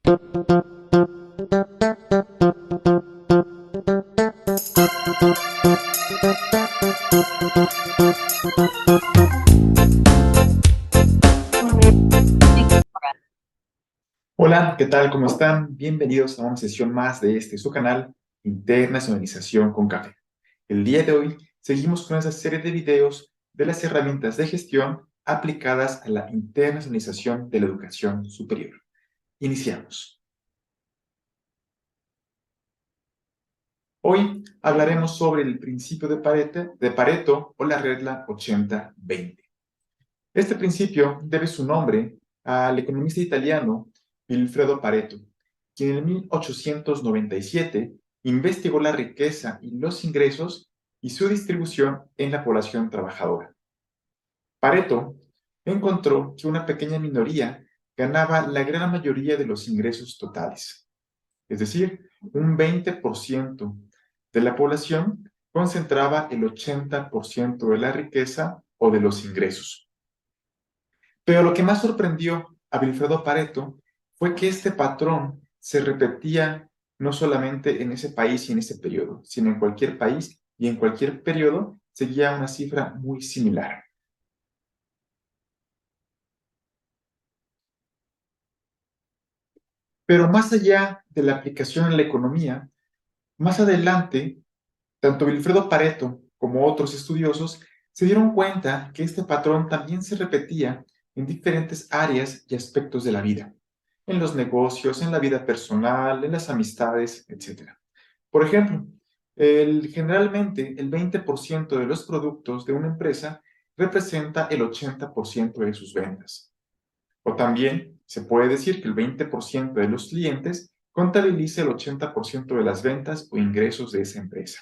Hola, ¿qué tal? ¿Cómo están? Bienvenidos a una sesión más de su canal, Internacionalización con Café. El día de hoy seguimos con esa serie de videos de las herramientas de gestión aplicadas a la internacionalización de la educación superior. Iniciamos. Hoy hablaremos sobre el principio de Pareto o la regla 80-20. Este principio debe su nombre al economista italiano Vilfredo Pareto, quien en 1897 investigó la riqueza y los ingresos y su distribución en la población trabajadora. Pareto encontró que una pequeña minoría ganaba la gran mayoría de los ingresos totales, es decir, un 20% de la población concentraba el 80% de la riqueza o de los ingresos. Pero lo que más sorprendió a Vilfredo Pareto fue que este patrón se repetía no solamente en ese país y en ese periodo, sino en cualquier país y en cualquier periodo seguía una cifra muy similar. Pero más allá de la aplicación en la economía, más adelante, tanto Vilfredo Pareto como otros estudiosos se dieron cuenta que este patrón también se repetía en diferentes áreas y aspectos de la vida, en los negocios, en la vida personal, en las amistades, etc. Por ejemplo, generalmente el 20% de los productos de una empresa representa el 80% de sus ventas. O también se puede decir que el 20% de los clientes contabiliza el 80% de las ventas o ingresos de esa empresa.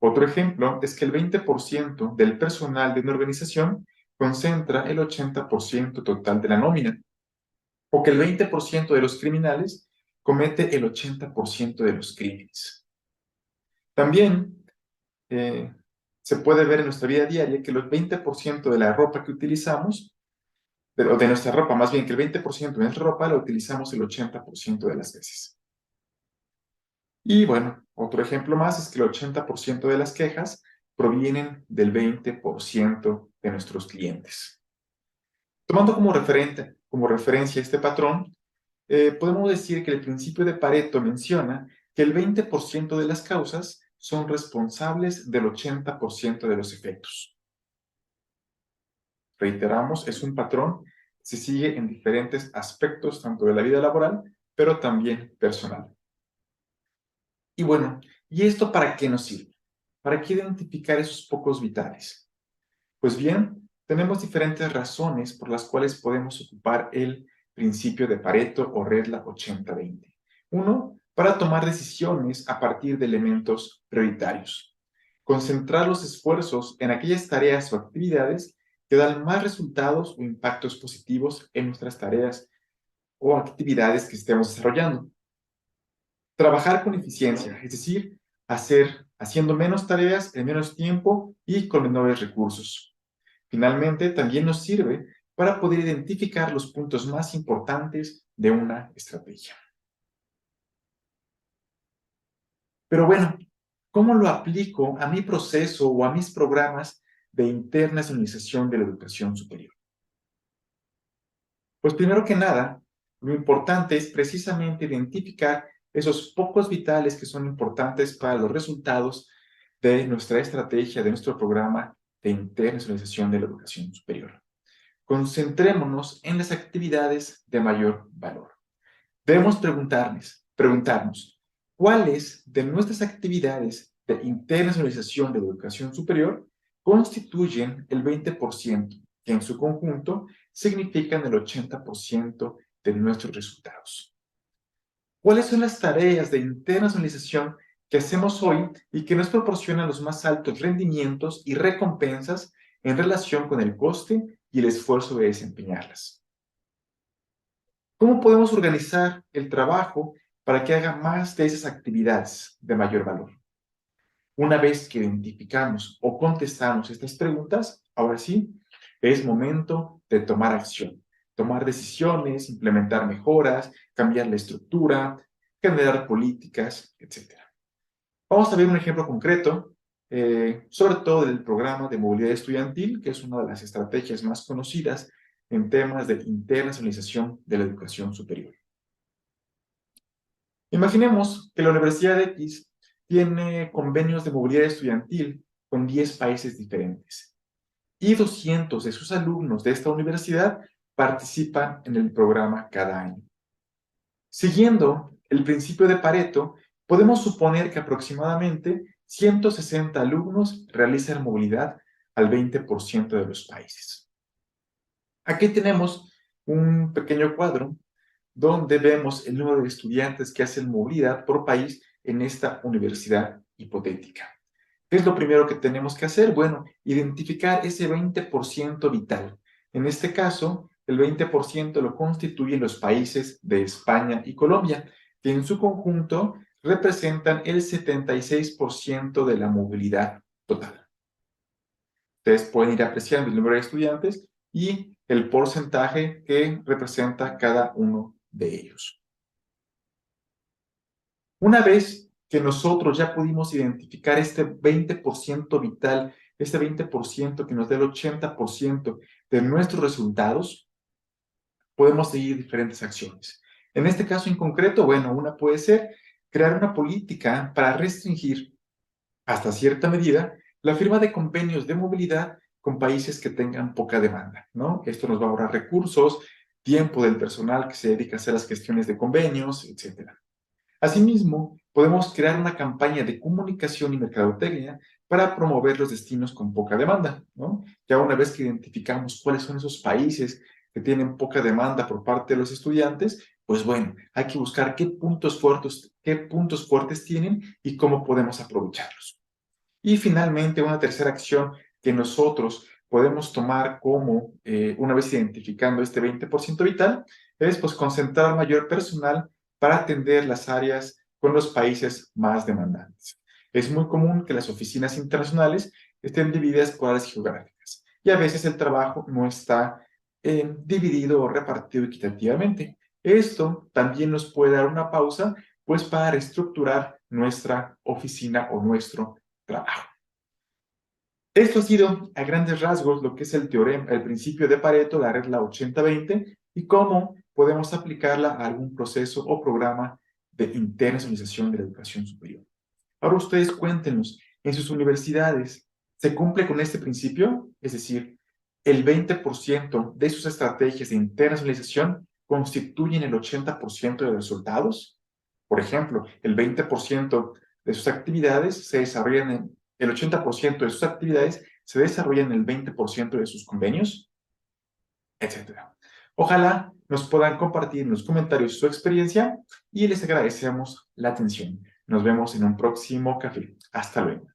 Otro ejemplo es que el 20% del personal de una organización concentra el 80% total de la nómina, o que el 20% de los criminales comete el 80% de los crímenes. También se puede ver en nuestra vida diaria que el 20% de la ropa que utilizamos, o de nuestra ropa, más bien que el 20% de nuestra ropa la utilizamos el 80% de las veces. Y bueno, otro ejemplo más es que el 80% de las quejas provienen del 20% de nuestros clientes. Tomando como referencia este patrón, podemos decir que el principio de Pareto menciona que el 20% de las causas son responsables del 80% de los efectos. Reiteramos, es un patrón que se sigue en diferentes aspectos, tanto de la vida laboral, pero también personal. Y bueno, ¿y esto para qué nos sirve? ¿Para qué identificar esos pocos vitales? Pues bien, tenemos diferentes razones por las cuales podemos ocupar el principio de Pareto o regla 80-20. Uno, para tomar decisiones a partir de elementos prioritarios. Concentrar los esfuerzos en aquellas tareas o actividades que dan más resultados o impactos positivos en nuestras tareas o actividades que estemos desarrollando. Trabajar con eficiencia, es decir, haciendo menos tareas en menos tiempo y con menores recursos. Finalmente, también nos sirve para poder identificar los puntos más importantes de una estrategia. Pero bueno, ¿cómo lo aplico a mi proceso o a mis programas de internacionalización de la educación superior? Pues primero que nada, lo importante es precisamente identificar esos pocos vitales que son importantes para los resultados de nuestra estrategia, de nuestro programa de internacionalización de la educación superior. Concentrémonos en las actividades de mayor valor. Debemos preguntarnos, ¿cuáles de nuestras actividades de internacionalización de la educación superior constituyen el 20%, que en su conjunto significan el 80% de nuestros resultados? ¿Cuáles son las tareas de internacionalización que hacemos hoy y que nos proporcionan los más altos rendimientos y recompensas en relación con el coste y el esfuerzo de desempeñarlas? ¿Cómo podemos organizar el trabajo para que haga más de esas actividades de mayor valor? Una vez que identificamos o contestamos estas preguntas, ahora sí, es momento de tomar acción, tomar decisiones, implementar mejoras, cambiar la estructura, generar políticas, etc. Vamos a ver un ejemplo concreto, sobre todo del programa de movilidad estudiantil, que es una de las estrategias más conocidas en temas de internacionalización de la educación superior. Imaginemos que la Universidad X tiene convenios de movilidad estudiantil con 10 países diferentes y 200 de sus alumnos de esta universidad participan en el programa cada año. Siguiendo el principio de Pareto, podemos suponer que aproximadamente 160 alumnos realizan movilidad al 20% de los países. Aquí tenemos un pequeño cuadro donde vemos el número de estudiantes que hacen movilidad por país en esta universidad hipotética. ¿Qué es lo primero que tenemos que hacer? Bueno, identificar ese 20% vital. En este caso, el 20% lo constituyen los países de España y Colombia, que en su conjunto representan el 76% de la movilidad total. Ustedes pueden ir apreciando el número de estudiantes y el porcentaje que representa cada uno de ellos. Una vez que nosotros ya pudimos identificar este 20% vital, este 20% que nos da el 80% de nuestros resultados, podemos seguir diferentes acciones. En este caso en concreto, bueno, una puede ser crear una política para restringir hasta cierta medida la firma de convenios de movilidad con países que tengan poca demanda, ¿no? Esto nos va a ahorrar recursos, tiempo del personal que se dedica a hacer las gestiones de convenios, etcétera. Asimismo, podemos crear una campaña de comunicación y mercadotecnia para promover los destinos con poca demanda, ¿no? Ya una vez que identificamos cuáles son esos países que tienen poca demanda por parte de los estudiantes, pues bueno, hay que buscar qué puntos fuertes tienen y cómo podemos aprovecharlos. Y finalmente, una tercera acción que nosotros podemos tomar como, una vez identificando este 20% vital, es pues concentrar mayor personal para atender las áreas con los países más demandantes. Es muy común que las oficinas internacionales estén divididas por áreas geográficas y a veces el trabajo no está dividido o repartido equitativamente. Esto también nos puede dar una pausa, pues para reestructurar nuestra oficina o nuestro trabajo. Esto ha sido a grandes rasgos lo que es el teorema, el principio de Pareto, la regla 80-20, y cómo podemos aplicarla a algún proceso o programa de internacionalización de la educación superior. Ahora ustedes cuéntenos, en sus universidades, ¿se cumple con este principio? Es decir, el 20% de sus estrategias de internacionalización constituyen el 80% de los resultados. Por ejemplo, el 20% de sus actividades se desarrollan en el 80% de sus actividades se desarrollan en el 20% de sus convenios, etcétera. Ojalá nos puedan compartir en los comentarios su experiencia y les agradecemos la atención. Nos vemos en un próximo café. Hasta luego.